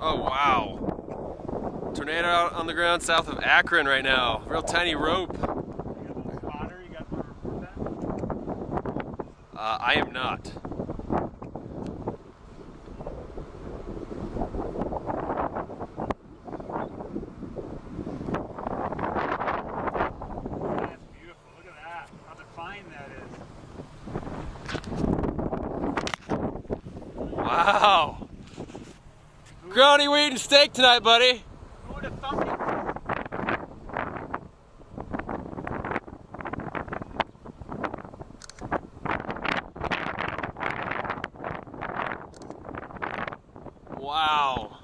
Oh, wow. Tornado out on the ground south of Akron right now. Real tiny rope. You got the spotter, you got to report that? I am not. That's beautiful. Look at that. How defined that is. Wow. Grody, we eating steak tonight, buddy. Who would have thunk it? Wow.